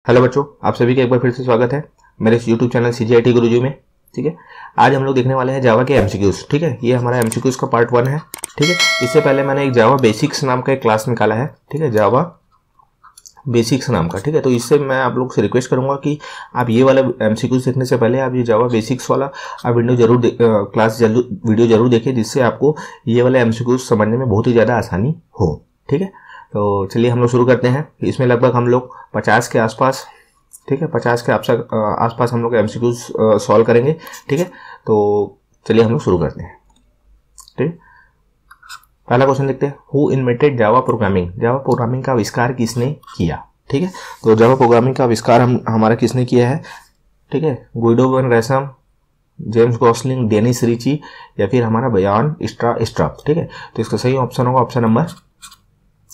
Hello बच्चों, आप सभी का एक बार फिर से स्वागत है मेरे इस यूट्यूब चैनल CGIT गुरुजी में। ठीक है, आज हम लोग देखने वाले हैं जावा के एमसीक्यूज। ठीक है, ये हमारा एमसीक्यूज का पार्ट 1 है। ठीक है, इससे पहले मैंने एक जावा बेसिक्स नाम का एक क्लास निकाला है। ठीक है, जावा बेसिक्स नाम का। ठीक है, तो इससे मैं आप लोग से रिक्वेस्ट करूंगा कि आप ये वाला एमसीक्यूज देखने से पहले आप ये जावा बेसिक्स वाला आप वीडियो जरूर देखें, जिससे आपको ये वाला एमसीक्यूज समझने में बहुत ही ज़्यादा आसानी हो। ठीक है, तो चलिए हम लोग शुरू करते हैं। इसमें लगभग हम लोग 50 के आसपास, ठीक है, 50 के आसपास हम लोग एमसीक्यूज सॉल्व करेंगे। ठीक है, तो चलिए हम लोग शुरू करते हैं। ठीक, पहला क्वेश्चन देखते हैं, who invented Java programming. Java programming का आविष्कार किसने किया। ठीक है, तो जावा प्रोग्रामिंग का आविष्कार हमारा किसने किया है। ठीक है, Guido van Rossum, James Gosling, Dennis Ritchie, या फिर हमारा बयान स्ट्राप। ठीक है, तो इसका सही ऑप्शन होगा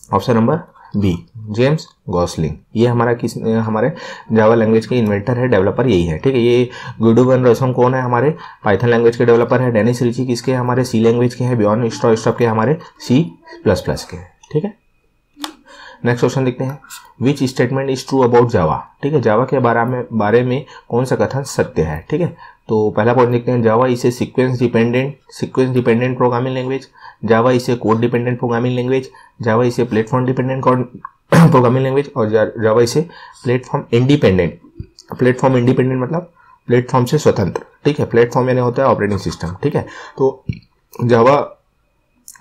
option number B, James Gosling. ये हमारे जावा लैंग्वेज के इन्वेंटर है, डेवलपर यही है। ठीक है, ये गुइडो वन रैसम कौन है, हमारे पाइथन लैंग्वेज के डेवलपर है। डेनिस रिची किसके, हमारे सी लैंग्वेज के हैं। बयान स्ट्राप के हमारे C++ के। ठीक है, नेक्स्ट क्वेश्चन देखते हैं, which statement is true about Java. ठीक है, जावा के बारे में कौन सा कथन सत्य है। ठीक है, तो पहला पॉइंट देखते हैं, जावा इसे सीक्वेंस डिपेंडेंट प्रोग्रामिंग लैंग्वेज, जावा इसे कोड डिपेंडेंट प्रोग्रामिंग लैंग्वेज, जावा इसे प्लेटफॉर्म डिपेंडेंट प्रोग्रामिंग लैंग्वेज, और जावा इसे प्लेटफॉर्म इंडिपेंडेंट मतलब प्लेटफॉर्म से स्वतंत्र। ठीक है, प्लेटफॉर्म यानी होता है ऑपरेटिंग सिस्टम। ठीक है, तो जावा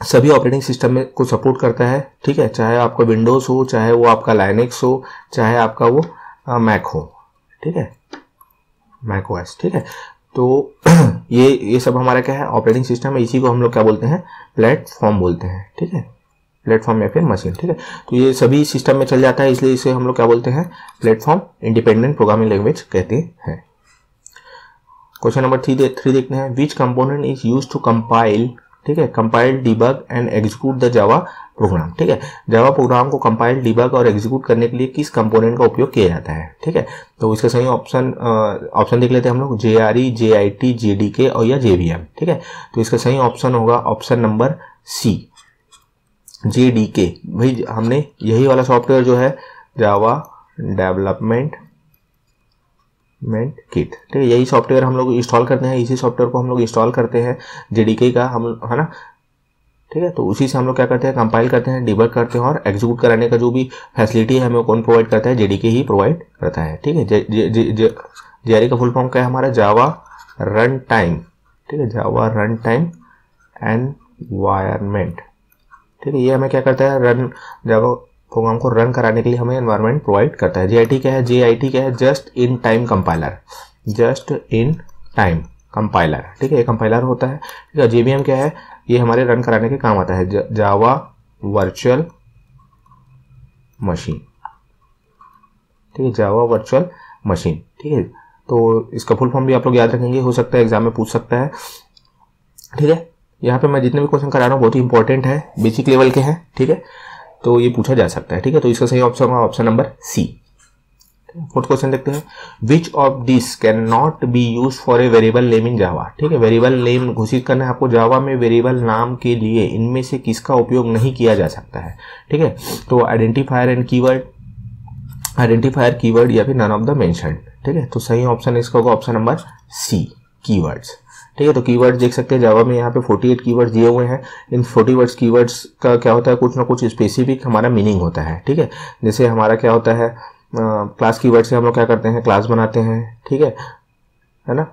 सभी ऑपरेटिंग सिस्टम में को सपोर्ट करता है। ठीक है, चाहे आपका विंडोज हो, चाहे वो आपका लाइनेक्स हो, चाहे आपका वो मैक हो। ठीक है, मैक ओएस। ठीक है, तो ये सब हमारा क्या है, ऑपरेटिंग सिस्टम है। इसी को हम लोग क्या बोलते हैं, प्लेटफॉर्म बोलते हैं। ठीक है, प्लेटफॉर्म या फिर मशीन। ठीक है, तो ये सभी सिस्टम में चल जाता है, इसलिए इसे हम लोग क्या बोलते हैं, प्लेटफॉर्म इंडिपेंडेंट प्रोग्रामिंग लैंग्वेज कहते हैं। क्वेश्चन नंबर 3 देखते हैं, which component is used to compile. ठीक है, compile, debug and execute the Java program. ठीक है, जावा प्रोग्राम को कंपाइल, डिबग और एग्जीक्यूट करने के लिए किस कंपोनेंट का उपयोग किया जाता है। ठीक है, तो इसका सही ऑप्शन देख लेते हैं हम लोग, JRE, JIT, JDK और या JVM। ठीक है, तो इसका सही ऑप्शन होगा ऑप्शन नंबर C, JDK। भाई हमने यही वाला सॉफ्टवेयर जो है जावा डेवलपमेंट किट, ठीक है, यही सॉफ्टवेयर हम लोग इंस्टॉल करते हैं, इसी सॉफ्टवेयर को हम लोग इंस्टॉल करते हैं JDK का, हम है ना। ठीक है, तो उसी से हम लोग क्या करते हैं, कंपाइल करते हैं, डिबग करते हैं, और एग्जीक्यूट कराने का जो भी फैसिलिटी है हमें कौन प्रोवाइड करता है, JDK ही प्रोवाइड करता है। ठीक है, JRE का फुल फॉर्म क्या है हमारा, जावा रन टाइम। ठीक है, जावा रन टाइम एनवायरमेंट। ठीक है, ये हमें क्या करता है, जावा प्रोग्राम को रन कराने के लिए हमें एनवायरनमेंट प्रोवाइड करता है। JIT क्या है, जस्ट इन टाइम कंपाइलर। ठीक है, ये कंपाइलर होता है। ठीक है, JVM क्या है, ये हमारे रन कराने के काम आता है, जावा वर्चुअल मशीन। ठीक है, जावा वर्चुअल मशीन। ठीक है, तो इसका फुल फॉर्म भी आप लोग याद रखेंगे, हो सकता है एग्जाम में पूछ सकता है। ठीक है, यहाँ पे मैं जितने भी क्वेश्चन करा रहा हूँ बहुत ही इंपॉर्टेंट है, बेसिक लेवल के हैं। ठीक है, तो ये पूछा जा सकता है। ठीक है, तो इसका सही ऑप्शन होगा option number C। Fourth question देखते हैं, which of this can not be use for a variable name in Java. ठीक है, वेरिएबल नेम घोषित करना है आपको जावा में, वेरिएबल नाम के लिए इनमें से किसका उपयोग नहीं किया जा सकता है। ठीक है, तो आइडेंटिफायर कीवर्ड या फिर नन ऑफ द मेंशन्ड। ठीक है, तो सही ऑप्शन इसका होगा ऑप्शन नंबर C, कीवर्ड्स। ठीक है, तो कीवर्ड्स देख सकते हैं जावा में यहाँ पे 48 कीवर्ड्स दिए हुए हैं। इन 40 कीवर्ड्स का क्या होता है, कुछ ना कुछ स्पेसिफिक हमारा मीनिंग होता है। ठीक है, जैसे हमारा क्या होता है, क्लास कीवर्ड से हम लोग क्या करते हैं, क्लास बनाते हैं। ठीक है ना,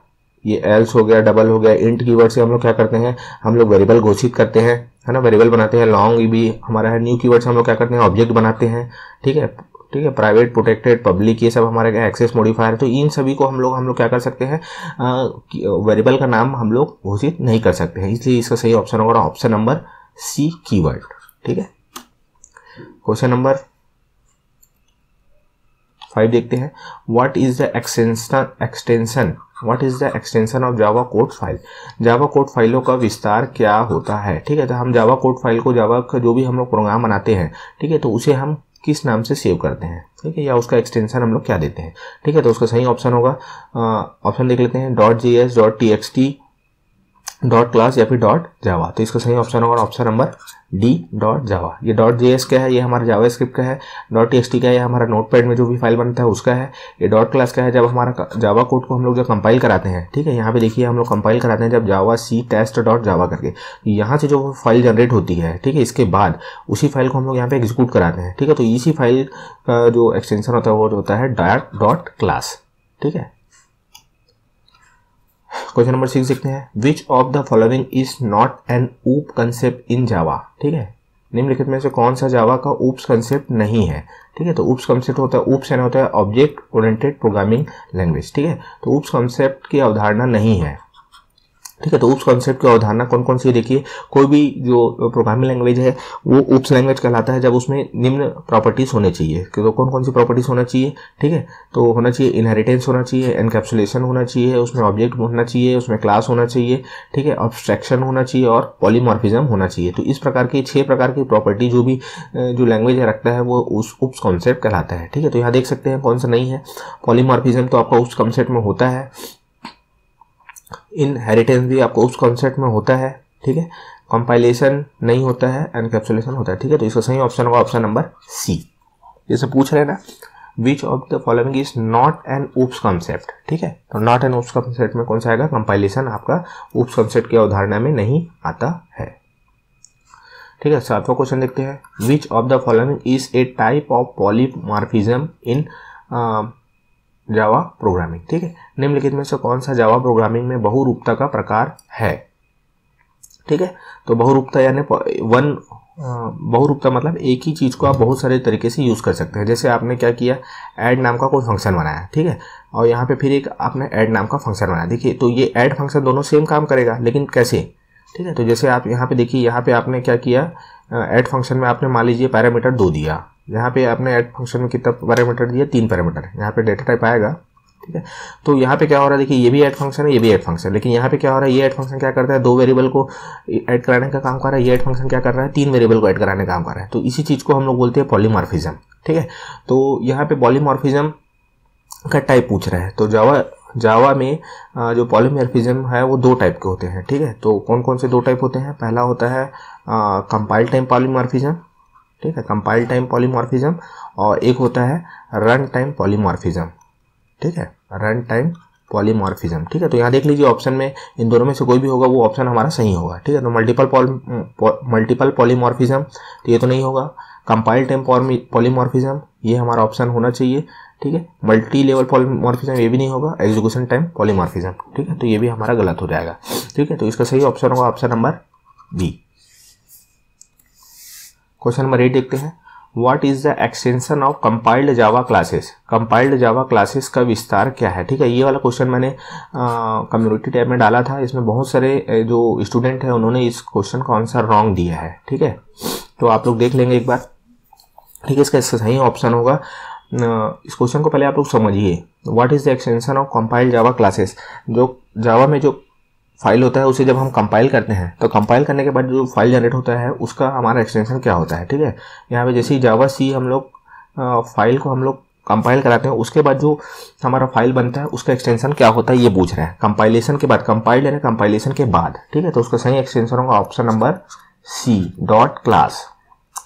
ये एल्स हो गया, डबल हो गया। इंट कीवर्ड से हम लोग क्या करते हैं, हम लोग वेरिएबल घोषित करते हैं, है ना, वेरिएबल बनाते हैं। लॉन्ग भी हमारा है। न्यू कीवर्ड से हम लोग क्या करते हैं, ऑब्जेक्ट बनाते हैं। ठीक है, प्राइवेट, प्रोटेक्टेड, पब्लिक, ये सब हमारे एक्सेस मॉडिफायर। तो इन सभी को हम लोग क्या कर सकते हैं, वेरिएबल का नाम हम लोग घोषित नहीं कर सकते हैं, इसलिए इसका सही ऑप्शन होगा ऑप्शन नंबर C, कीवर्ड। ठीक है, क्वेश्चन नंबर 5 देखते हैं, what is the extension of Java code file. Java code फाइलों का विस्तार क्या होता है। ठीक है, तो हम जावा कोड फाइल को, जावा का जो भी हम लोग प्रोग्राम बनाते हैं, ठीक है, तो उसे हम किस नाम से सेव करते हैं। ठीक है, या उसका एक्सटेंशन हम लोग क्या देते हैं। ठीक है, तो उसका सही ऑप्शन होगा, ऑप्शन देख लेते हैं, .js, .txt, डॉट क्लास या फिर डॉट जावा। तो इसका सही ऑप्शन होगा ऑप्शन नंबर डी, डॉट जावा। ये डॉट जेएस क्या है, ये हमारा जावा स्क्रिप्ट का है। डॉट टीएक्सटी का है, ये हमारा नोटपैड में जो भी फाइल बनता है उसका है। ये डॉट क्लास का है, जब हमारा जावा कोड को हम लोग जब कंपाइल कराते हैं, ठीक है, यहाँ पे देखिए हम लोग कंपाइल कराते हैं जब जावा सी टेस्ट डॉट जावा करके, यहाँ से जो फाइल जनरेट होती है, ठीक है, इसके बाद उसी फाइल को हम लोग यहाँ पे एग्जीक्यूट कराते हैं, ठीक है। तो इसी फाइल का जो एक्सटेंशन होता है वो होता है डॉट क्लास, ठीक है। क्वेश्चन नंबर 6 देखते हैं, which of the following is not N ऊप कंसेप्ट इन जावा, ठीक है। निम्नलिखित में से कौन सा जावा का ऊप्स कंसेप्ट नहीं है, ठीक है। तो ऊप्स कंसेप्ट होता है, ऊप्स यानी होता है ऑब्जेक्ट ओरिएंटेड प्रोग्रामिंग लैंग्वेज, ठीक है। तो ऊप्स कंसेप्ट की अवधारणा नहीं है, ठीक है। तो ऊप्स कॉन्सेप्ट की अवधारणा कौन कौन सी, देखिए कोई भी जो प्रोग्रामिंग लैंग्वेज है वो ऊप्स लैंग्वेज कहलाता है जब उसमें निम्न प्रॉपर्टीज होने चाहिए। तो कौन कौन सी प्रॉपर्टीज होना चाहिए, ठीक है। तो होना चाहिए इनहेरिटेंस होना चाहिए, एनकैप्सुलेशन होना चाहिए, उसमें ऑब्जेक्ट होना चाहिए, उसमें क्लास होना चाहिए, ठीक है, अब्स्ट्रैक्शन होना चाहिए और पॉलीमॉर्फिज्म होना चाहिए। तो इस प्रकार की 6 प्रकार की प्रॉपर्टी जो भी जो लैंग्वेज रखता है वो उस ऊप्स कॉन्सेप्ट कहलाता है, ठीक है। तो यहाँ देख सकते हैं कौन सा नहीं है, पॉलीमॉर्फिज्म तो आपका ऊप्स कॉन्सेप्ट में होता है, इनहेरिटेंस भी आपको उस कॉन्सेप्ट में होता है, ठीक है, कंपाइलेशन नहीं होता है, एनकैप्सुलेशन होता है, ठीक है। तो इसका सही ऑप्शन होगा ऑप्शन नंबर सी। जैसे पूछ रहे हैं ना, विच of the following is not N oops concept, ठीक है। तो नॉट एन ऊप्स कॉन्सेप्ट में कौन सा आएगा, कंपाइलेशन आपका ऊप्स कॉन्सेप्ट की अवधारणा में नहीं आता है, ठीक है। 7वां क्वेश्चन देखते हैं, which of the following is A type of polymorphism in Java programming, ठीक है। निम्नलिखित में से कौन सा जावा प्रोग्रामिंग में बहुरूपता का प्रकार है, ठीक है। तो बहुरूपता यानी बहुरूपता मतलब एक ही चीज को आप बहुत सारे तरीके से यूज कर सकते हैं। जैसे आपने क्या किया, ऐड नाम का कोई फंक्शन बनाया, ठीक है, और यहाँ पे फिर एक आपने ऐड नाम का फंक्शन बनाया। देखिए तो ये ऐड फंक्शन दोनों सेम काम करेगा, लेकिन कैसे, ठीक है। तो जैसे आप यहाँ पे देखिए, यहाँ पे आपने क्या किया, ऐड फंक्शन में आपने मान लीजिए पैरामीटर 2 दिया, यहाँ पे आपने ऐड फंक्शन में कितना पैरामीटर दिया, 3 पैरामीटर, यहाँ पे डेटा टाइप आएगा, ठीक है। तो यहाँ पे क्या हो रहा है, देखिए ये भी ऐड फंक्शन है, ये भी ऐड फंक्शन है, लेकिन यहाँ पे क्या हो रहा है, ये ऐड फंक्शन क्या करता है, 2 वेरिएबल को ऐड कराने का काम कर रहा है, ये ऐड फंक्शन क्या कर रहा है, 3 वेरिएबल को ऐड कराने का काम कर रहा है। तो इसी चीज को हम लोग बोलते हैं पॉलीमॉर्फिज्म, ठीक है। तो यहाँ पे पॉलीमॉर्फिज्म का टाइप पूछ रहा है। तो जावा में जो पॉलीमॉर्फिज्म है वो 2 टाइप के होते हैं, ठीक है। तो कौन कौन से 2 टाइप होते हैं, पहला होता है कंपाइल टाइम पॉलीमॉर्फिज्म, ठीक है, कंपाइल टाइम पॉलीमॉर्फिज्म, और एक होता है रन टाइम पॉलीमॉर्फिज्म, ठीक है, रन टाइम पॉलीमॉर्फिज्म, ठीक है। तो यहाँ देख लीजिए ऑप्शन में इन दोनों में से कोई भी होगा वो ऑप्शन हमारा सही होगा, ठीक है। तो मल्टीपल पॉलीमॉर्फिज्म तो ये तो नहीं होगा, कंपाइल टाइम पॉलीमॉर्फिज्म ये हमारा ऑप्शन होना चाहिए, ठीक है। मल्टी लेवल पॉलीमॉर्फिज्म ये भी नहीं होगा, एग्जीक्यूशन टाइम पॉलीमॉर्फिज्म, ठीक है, तो ये भी हमारा गलत हो जाएगा, ठीक है। तो इसका सही ऑप्शन होगा option number B. Question number 8 देखते हैं, what is the extension of compiled Java classes, compiled Java classes का विस्तार क्या है, ठीक है। ये वाला क्वेश्चन मैंने कम्युनिटी टैब में डाला था, इसमें बहुत सारे जो स्टूडेंट है उन्होंने इस क्वेश्चन का आंसर रॉन्ग दिया है, ठीक है। तो आप लोग देख लेंगे एक बार, ठीक है। इसका सही ऑप्शन होगा, इस क्वेश्चन को पहले आप लोग समझिए, what is the extension of compiled Java classes. जो जावा में जो फाइल होता है उसे जब हम कंपाइल करते हैं तो कंपाइल करने के बाद जो फाइल जनरेट होता है उसका हमारा एक्सटेंशन क्या होता है, ठीक है। यहाँ पे जैसे ही जावा सी हम लोग फाइल को हम लोग कंपाइल कराते हैं, उसके बाद जो हमारा फाइल बनता है उसका एक्सटेंशन क्या होता है ये पूछ रहे हैं, कंपाइलेशन के बाद, कंपाइल यानी कंपाइलेशन के बाद, ठीक है। तो उसका सही एक्सटेंशन होगा option number C, dot class.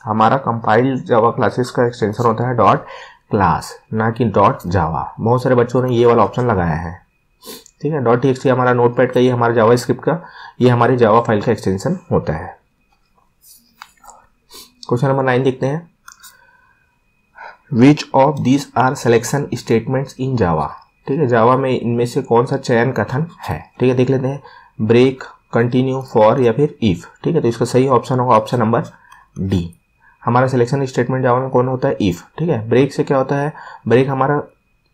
हमारा कंपाइल्ड जावा क्लासेस का एक्सटेंशन होता है डॉट क्लास, ना कि डॉट जावा। बहुत सारे बच्चों ने ये वाला ऑप्शन लगाया है, ठीक है। डॉट टीएक्सटी हमारा नोटपैड का, ये हमारा जावा स्क्रिप्ट का, ये हमारे जावा फाइल का एक्सटेंशन होता है। क्वेश्चन नंबर 9 देखते हैं, which of this are selection statements in Java, ठीक है। जावा में इनमें से कौन सा चयन कथन है, ठीक है, देख लेते हैं, ब्रेक, कंटिन्यू, फॉर या फिर इफ, ठीक है। तो इसका सही ऑप्शन होगा ऑप्शन नंबर डी। हमारा सिलेक्शन स्टेटमेंट जावा में कौन होता है, इफ, ठीक है। ब्रेक से क्या होता है, ब्रेक हमारा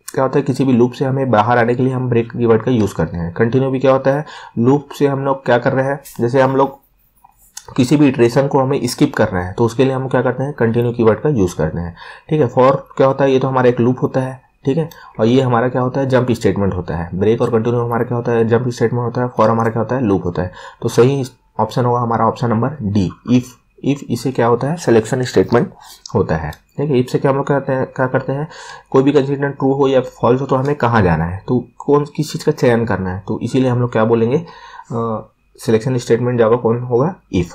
क्या होता है, किसी भी लूप से हमें बाहर आने के लिए हम ब्रेक कीवर्ड का यूज करते हैं। कंटिन्यू भी क्या होता है, लूप से हम लोग क्या कर रहे हैं, जैसे हम लोग किसी भी इटरेशन को हमें स्किप कर रहे हैं तो उसके लिए हम क्या करते हैं, कंटिन्यू कीवर्ड का यूज करते हैं, ठीक है। फॉर क्या होता है, ये तो हमारा एक लूप होता है, ठीक है, और ये हमारा क्या होता है, जंप स्टेटमेंट होता है। ब्रेक और कंटिन्यू हमारा क्या होता है, जंप स्टेटमेंट होता है, फॉर हमारा क्या होता है, लूप होता है। तो सही ऑप्शन होगा हमारा option number D, if. If इसे क्या होता है, सिलेक्शन स्टेटमेंट होता है, ठीक है। इफ से क्या हम लोग क्या करते हैं, कोई भी कंडीशन ट्रू हो या फॉल्स हो तो हमें कहाँ जाना है, तो कौन किस चीज़ का चयन करना है, तो इसीलिए हम लोग क्या बोलेंगे, सिलेक्शन स्टेटमेंट जावा कौन होगा, इफ।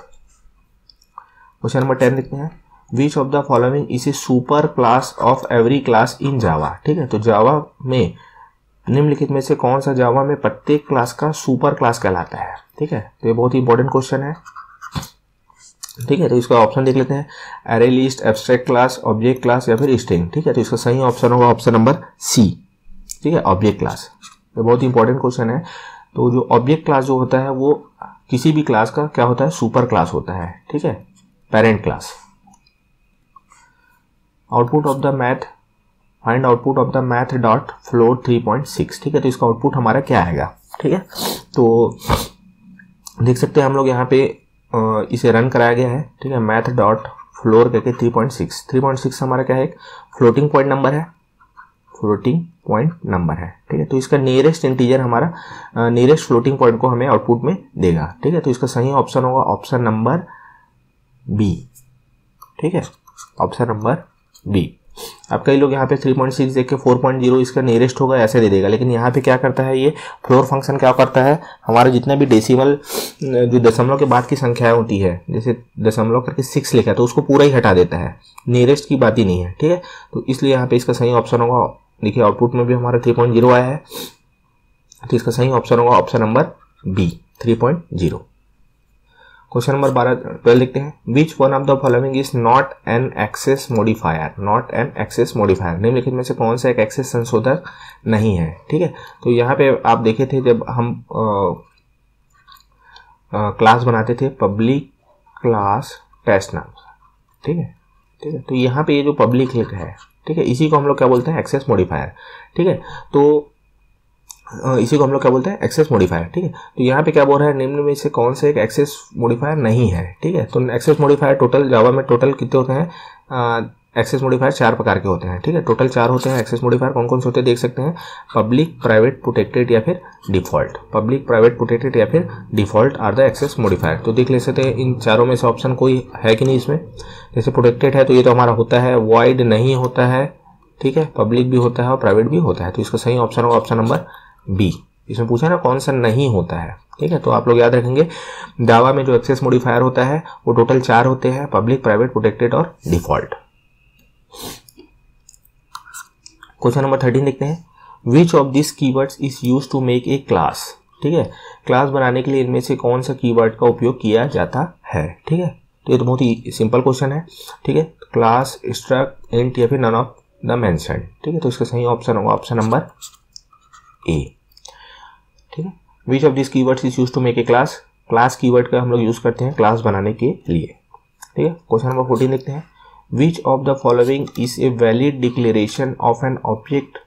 क्वेश्चन नंबर 10 देखते हैं, which of the following is a super class of every class in Java. ठीक है, तो जावा में निम्नलिखित में से कौन सा जावा में प्रत्येक क्लास का सुपर क्लास कहलाता है। ठीक है, तो ये बहुत ही इंपॉर्टेंट क्वेश्चन है। ठीक है, तो इसका ऑप्शन देख लेते हैं, array list, abstract class, object class या फिर स्ट्रिंग। ठीक है, तो इसका सही ऑप्शन होगा ऑप्शन नंबर सी। ठीक है, ऑब्जेक्ट क्लास। तो बहुत ही इंपॉर्टेंट क्वेश्चन है। तो जो ऑब्जेक्ट क्लास जो होता है वो किसी भी क्लास का क्या होता है, सुपर क्लास होता है। ठीक है, parent class. Output of the math, find output of the math dot float 3.6। ठीक है, तो इसका आउटपुट हमारा क्या आएगा। ठीक है, तो देख सकते हैं हम लोग यहाँ पे इसे रन कराया गया है। ठीक है, मैथ डॉट फ्लोर करके 3.6 हमारा क्या है, एक फ्लोटिंग पॉइंट नंबर है, फ्लोटिंग पॉइंट नंबर है। ठीक है, तो इसका नियरेस्ट इंटीजर हमारा नियरेस्ट फ्लोटिंग पॉइंट को हमें आउटपुट में देगा। ठीक है, तो इसका सही ऑप्शन होगा ऑप्शन नंबर बी। ठीक है, ऑप्शन नंबर बी। अब कई लोग यहाँ पे 3.6 देख के 4.0 इसका नियरेस्ट होगा ऐसे दे देगा, लेकिन यहाँ पे क्या करता है, ये फ्लोर फंक्शन क्या करता है, हमारा जितना भी डेसिमल जो दशमलव के बाद की संख्याएं होती है, जैसे दशमलव करके 6 लिखा है तो उसको पूरा ही हटा देता है, नियरेस्ट की बात ही नहीं है। ठीक है, तो इसलिए यहाँ पे इसका सही ऑप्शन होगा, देखिए आउटपुट में भी हमारा 3.0 आया है, तो इसका सही ऑप्शन होगा option number B, 3.0। Question number 12 देखते हैं, which one of the following is not an access modifier. Not an access modifier, निम्नलिखित में से कौन सा एक एक्सेस संशोधक नहीं है। ठीक है, तो यहाँ पे आप देखे थे जब हम क्लास बनाते थे, पब्लिक क्लास टेस्ट नाम। ठीक है, ठीक है, तो यहाँ पे ये जो पब्लिक है, ठीक है, इसी को हम लोग क्या बोलते हैं, एक्सेस मॉडिफायर। ठीक है, तो इसी को हम लोग क्या बोलते हैं, एक्सेस मॉडिफायर। ठीक है, तो यहाँ पे क्या बोल रहा है, निम्न में से कौन से एक एक्सेस मॉडिफायर नहीं है। ठीक है, तो एक्सेस मॉडिफायर टोटल जावा में टोटल कितने होते हैं, एक्सेस मॉडिफायर 4 प्रकार के होते हैं। ठीक है, टोटल 4 होते हैं एक्सेस मॉडिफायर। कौन कौन से होते हैं देख सकते हैं, पब्लिक, प्राइवेट, प्रोटेक्टेड या फिर डिफॉल्ट। पब्लिक, प्राइवेट, प्रोटेक्टेड या फिर default are the access modifier. तो देख ले सकते हैं इन चारों में से ऑप्शन कोई है कि नहीं इसमें। जैसे प्रोटेक्टेड है तो ये तो हमारा होता है, वॉइड नहीं होता है। ठीक है, पब्लिक भी होता है और प्राइवेट भी होता है, तो इसका सही ऑप्शन होगा ऑप्शन नंबर बी। इसमें पूछा ना कौन सा नहीं होता है। ठीक है, तो आप लोग याद रखेंगे जावा में जो एक्सेस मॉडिफायर होता है वो टोटल 4 होते हैं, पब्लिक, प्राइवेट, प्रोटेक्टेड और डिफॉल्ट। क्वेश्चन नंबर 13 देखते हैं, which of this keywords is used to make a class. ठीक है, क्लास बनाने के लिए इनमें से कौन सा कीवर्ड का उपयोग किया जाता है। ठीक है, तो ये तो बहुत ही सिंपल क्वेश्चन है। ठीक है, क्लास, स्ट्रक्ट, इंट या फिर नन ऑफ द मेंशन्ड। ठीक है, तो इसका सही ऑप्शन होगा ऑप्शन नंबर ए। ठीक है, which of this keywords is used to make a class. Class keyword का हम लोग यूज करते हैं क्लास बनाने के लिए। ठीक है, क्वेश्चन नंबर 14 देखते हैं, which of the following is a valid declaration of an object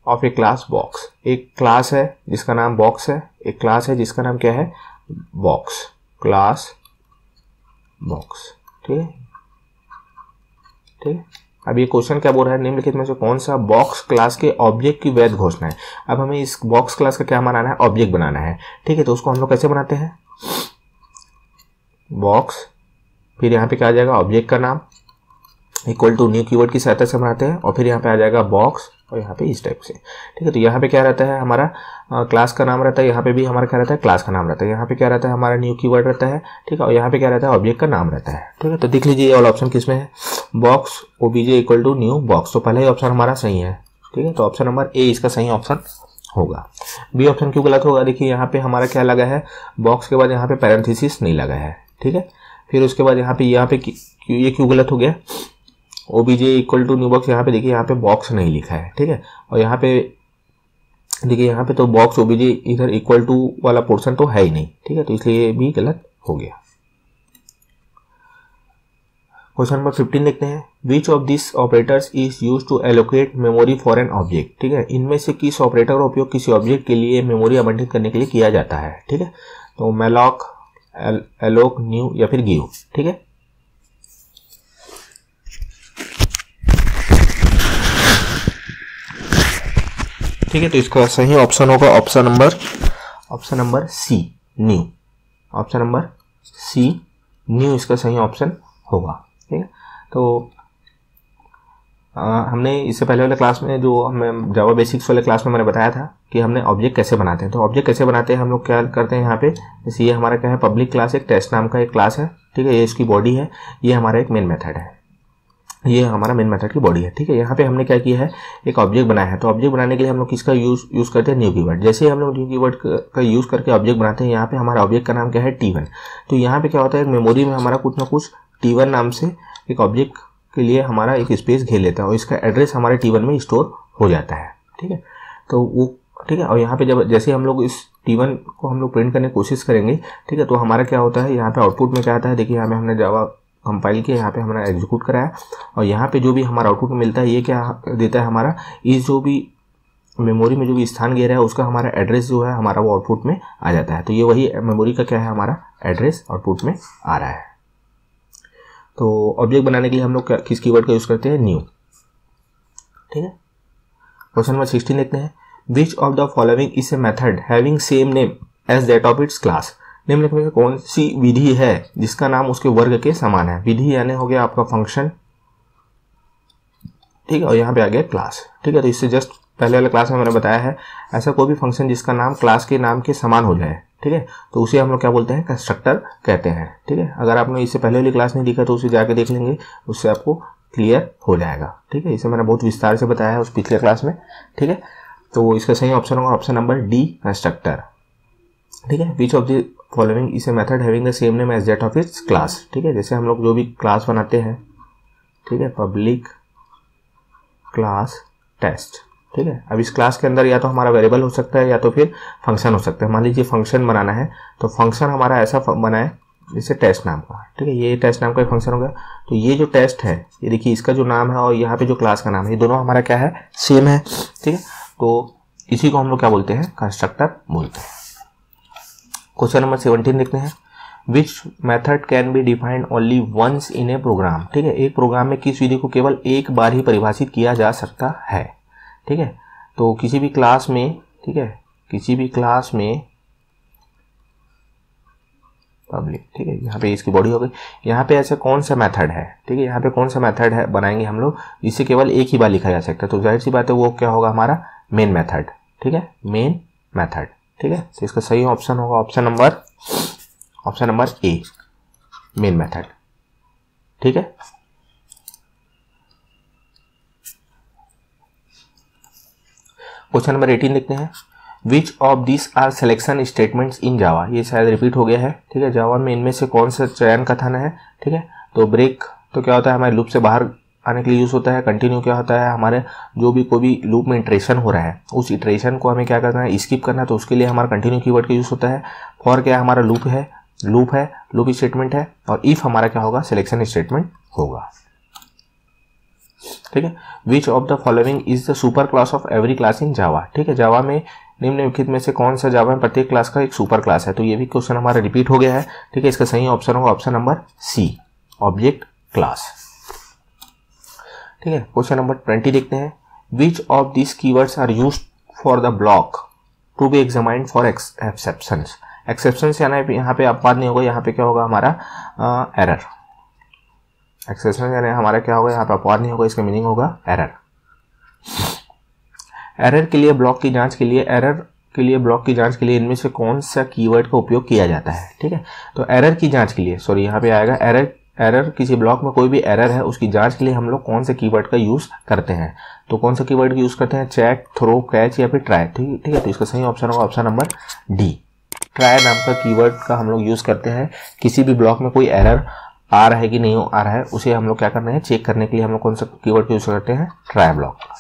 of A class box. एक क्लास है जिसका नाम बॉक्स है, एक क्लास है जिसका नाम क्या है, बॉक्स, क्लास बॉक्स। ठीक है, ठीक है, अब ये क्वेश्चन क्या बोल रहा है, निम्नलिखित में से कौन सा बॉक्स क्लास के ऑब्जेक्ट की वैध घोषणा है। अब हमें इस बॉक्स क्लास का क्या बनाना है, ऑब्जेक्ट बनाना है। ठीक है, तो उसको हम लोग कैसे बनाते हैं, बॉक्स, फिर यहाँ पे क्या आ जाएगा, ऑब्जेक्ट का नाम इक्वल टू न्यू कीवर्ड की सहायता से बनाते हैं, और फिर यहाँ पे आ जाएगा बॉक्स, और यहाँ पे इस टाइप से। ठीक है, तो यहाँ पे क्या रहता है, हमारा क्लास का नाम रहता है, यहाँ पे भी हमारा क्या रहता है, क्लास का नाम रहता है, यहाँ पे क्या रहता है, हमारा न्यू कीवर्ड रहता है। ठीक है, और यहाँ पे क्या रहता है, ऑब्जेक्ट का नाम रहता है। ठीक है, तो देख लीजिए ये वाला ऑप्शन किसमें है, box OBJ equal to new box. तो पहला ही ऑप्शन हमारा सही है। ठीक है, तो ऑप्शन नंबर ए इसका सही ऑप्शन होगा। बी ऑप्शन क्यों गलत होगा, देखिए यहाँ पे हमारा क्या लगा है, बॉक्स के बाद यहाँ पे पैरेंथेसिस नहीं लगा है। ठीक है, फिर उसके बाद यहाँ पे ये क्यों गलत हो गया, OBJ equal to new box, यहाँ पे देखिए यहाँ पे बॉक्स नहीं लिखा है। ठीक है, और यहाँ पे देखिए यहाँ पे तो बॉक्स ओबीजे इधर इक्वल टू वाला पोर्शन तो है ही नहीं। ठीक है, तो इसलिए ये भी गलत हो गया। क्वेश्चन नंबर 15 देखते हैं, which of this operators is used to allocate memory for an object. ठीक है, इनमें से किस ऑपरेटर का उपयोग किसी ऑब्जेक्ट के लिए मेमोरी आवंटित करने के लिए किया जाता है। ठीक है, तो मैलॉक, एलोक, न्यू या फिर गिव। ठीक है, ठीक है, तो इसका सही ऑप्शन होगा option number C, new. Option number C, new इसका सही ऑप्शन होगा। ठीक है, तो हमने इससे पहले वाले क्लास में जो हमें जावा बेसिक्स वाले क्लास में मैंने बताया था कि हमने ऑब्जेक्ट कैसे बनाते हैं। तो ऑब्जेक्ट कैसे बनाते हैं हम लोग क्या करते हैं यहाँ पे, जैसे ये हमारा क्या है पब्लिक क्लास, एक टेस्ट नाम का एक क्लास है, ठीक है, ये इसकी बॉडी है, ये हमारा एक मेन मेथड है, ये हमारा मेन मेथड की बॉडी है, ठीक है। यहाँ पे हमने क्या किया है, एक ऑब्जेक्ट बनाया है। तो ऑब्जेक्ट बनाने के लिए हम लोग किसका यूज़ करते हैं, न्यू कीवर्ड। जैसे ही हम लोग न्यू कीवर्ड का यूज़ करके ऑब्जेक्ट बनाते हैं, यहाँ पे हमारा ऑब्जेक्ट का नाम क्या है, T1। तो यहाँ पे क्या होता है, मेमोरी में हमारा कुछ ना कुछ T1 नाम से एक ऑब्जेक्ट के लिए हमारा एक स्पेस घेर लेता है और इसका एड्रेस हमारे T1 में स्टोर हो जाता है, ठीक है। तो वो ठीक है, और यहाँ पे जब जैसे हम लोग इस T1 को हम लोग प्रिंट करने की कोशिश करेंगे, ठीक है, तो हमारा क्या होता है, यहाँ पे आउटपुट में क्या आता है, देखिए यहाँ पे हमने जावा कंपाइल किया, यहाँ पे हमारा एग्जीक्यूट कराया और यहाँ पे जो भी हमारा आउटपुट मिलता है ये क्या देता है, हमारा इस जो भी मेमोरी में जो भी स्थान घेरा है उसका हमारा एड्रेस जो है हमारा वो आउटपुट में आ जाता है। तो ये वही मेमोरी का क्या है, हमारा एड्रेस आउटपुट में आ रहा है। तो ऑब्जेक्ट बनाने के लिए हम लोग किस कीवर्ड का यूज़ करते हैं, न्यू, ठीक है। क्वेश्चन नंबर 16 देखते हैं, which of the following is a method having same name as that of its class. निम्नलिखित में कौन सी विधि है जिसका नाम उसके वर्ग के समान है। विधि यानी हो गया आपका फंक्शन, ठीक है, और यहाँ पे आ गया क्लास, ठीक है। तो इससे जस्ट पहले वाले क्लास में मैंने बताया है, ऐसा कोई भी फंक्शन जिसका नाम क्लास के नाम के समान हो जाए, ठीक है, तो उसे हम लोग क्या बोलते हैं, कंस्ट्रक्टर कहते हैं, ठीक है। अगर आपने इससे पहले वाली क्लास नहीं देखा तो उसे जाके देख लेंगे, उससे आपको क्लियर हो जाएगा, ठीक है। इसे मैंने बहुत विस्तार से बताया है उस पिछले क्लास में, ठीक है। तो इसका सही ऑप्शन होगा ऑप्शन नंबर डी, कंस्ट्रक्टर, ठीक है। Which of the following is a method having the same name as that of its class, ठीक है। जैसे हम लोग जो भी क्लास बनाते हैं, ठीक है, पब्लिक क्लास टेस्ट, ठीक है। अब इस क्लास के अंदर या तो हमारा वेरिएबल हो सकता है या तो फिर फंक्शन हो सकता है। मान लीजिए फंक्शन बनाना है तो फंक्शन हमारा ऐसा बनाए जैसे टेस्ट नाम का, ठीक है, ये टेस्ट नाम का एक फंक्शन हो गया। तो ये जो टेस्ट है, ये देखिए इसका जो नाम है और यहाँ पे जो क्लास का नाम है, ये दोनों हमारा क्या है, सेम है, ठीक है। तो इसी को हम लोग क्या बोलते हैं, कंस्ट्रक्टर बोलते हैं। क्वेश्चन नंबर 17 देखते हैं, which method can be defined only once in a program, ठीक है। एक प्रोग्राम में किस विधि को केवल एक बार ही परिभाषित किया जा सकता है, ठीक है। तो किसी भी क्लास में, ठीक है, किसी भी क्लास में पब्लिक, ठीक है, यहाँ पे इसकी बॉडी हो गई। यहाँ पे ऐसा कौन सा मेथड है, ठीक है, यहाँ पे कौन सा मेथड है बनाएंगे हम लोग जिससे केवल एक ही बार लिखा जा सकता है। तो जाहिर सी बात है वो क्या होगा, हमारा मेन मेथड, ठीक है, मेन मेथड, ठीक है। तो इसका सही ऑप्शन होगा option number A, main method, ठीक है। क्वेश्चन नंबर 18 देखते हैं, which of this are selection statements in Java. ये शायद रिपीट हो गया है, ठीक है। जावा में इनमें से कौन सा चयन कथन है, ठीक है। तो ब्रेक तो क्या होता है, हमारे लूप से बाहर आने के लिए यूज़ होता है। कंटिन्यू क्या होता है, हमारे जो भी कोई भी लूप में इटरेशन हो रहा है उस इटरेशन को हमें क्या करना है, स्किप करना है, तो उसके लिए हमारा कंटिन्यू कीवर्ड का यूज़ होता है। फॉर क्या हमारा लूप है, लूप स्टेटमेंट है, और इफ हमारा क्या होगा, सिलेक्शन स्टेटमेंट होगा, ठीक है। Which of the following is the super class of every class in Java, ठीक है। जावा में निम्नलिखित में से कौन सा जावा में प्रत्येक क्लास का एक सुपर क्लास है। तो ये भी क्वेश्चन हमारा रिपीट हो गया है, ठीक है। इसका सही ऑप्शन होगा option number C, object class, ठीक है। क्वेश्चन नंबर 20 देखते हैं, which of this keywords are used for the block to be examined for exceptions. Exceptions यानी यहाँ पे अपवाद नहीं होगा, यहाँ पे क्या होगा हमारा एरर। एक्सेप्शन यानी हमारा क्या होगा, यहाँ पे अपवाद नहीं होगा, इसका मीनिंग होगा एरर। एरर के लिए ब्लॉक की जांच के लिए इनमें से कौन सा कीवर्ड का उपयोग किया जाता है, ठीक है। तो एरर की जांच के लिए, सॉरी यहाँ पे आएगा एरर किसी ब्लॉक में कोई भी एरर है उसकी जांच के लिए हम लोग कौन से कीवर्ड का यूज करते हैं। तो कौन सा कीवर्ड का यूज करते हैं, चेक, थ्रो, कैच या फिर ट्राई, ठीक है। तो इसका सही ऑप्शन होगा ऑप्शन नंबर डी, ट्राई नाम का कीवर्ड का हम लोग यूज करते हैं। किसी भी ब्लॉक में कोई एरर आ रहा है कि नहीं आ रहा है उसे हम लोग क्या करना है, चेक करने के लिए हम लोग कौन सा कीवर्ड का यूज करते हैं, ट्राई ब्लॉक का।